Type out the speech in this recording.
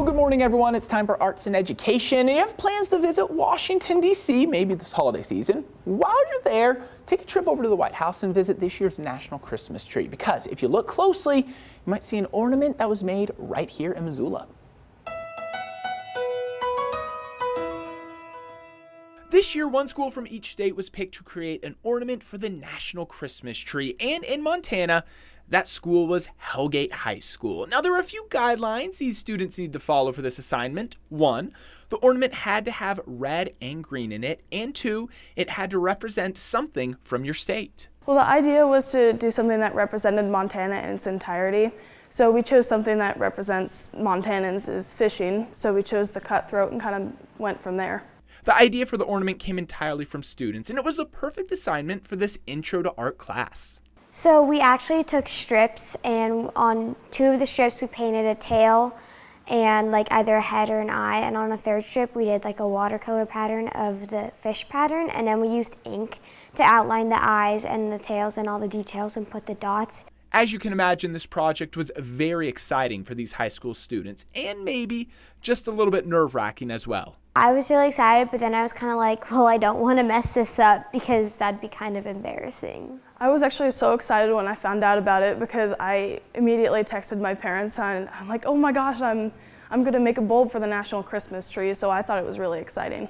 Well, good morning, everyone. It's time for Arts and Education, and you have plans to visit Washington, D.C., maybe this holiday season. While you're there, take a trip over to the White House and visit this year's National Christmas Tree, because if you look closely, you might see an ornament that was made right here in Missoula. This year, one school from each state was picked to create an ornament for the National Christmas Tree, and in Montana, that school was Hellgate High School. Now, there are a few guidelines these students need to follow for this assignment. 1, the ornament had to have red and green in it, and 2, it had to represent something from your state. Well, the idea was to do something that represented Montana in its entirety. So we chose something that represents Montanans is fishing, so we chose the cutthroat and kind of went from there. The idea for the ornament came entirely from students, and it was a perfect assignment for this Intro to Art class. So we actually took strips, and on 2 of the strips we painted a tail and like either a head or an eye, and on a 3rd strip we did like a watercolor pattern of the fish pattern, and then we used ink to outline the eyes and the tails and all the details and put the dots. As you can imagine, this project was very exciting for these high school students, and maybe just a little bit nerve-wracking as well. I was really excited, but then I was kind of like, well, I don't want to mess this up because that'd be kind of embarrassing. I was actually so excited when I found out about it because I immediately texted my parents and I'm like, oh my gosh, I'm going to make a bulb for the National Christmas Tree, so I thought it was really exciting.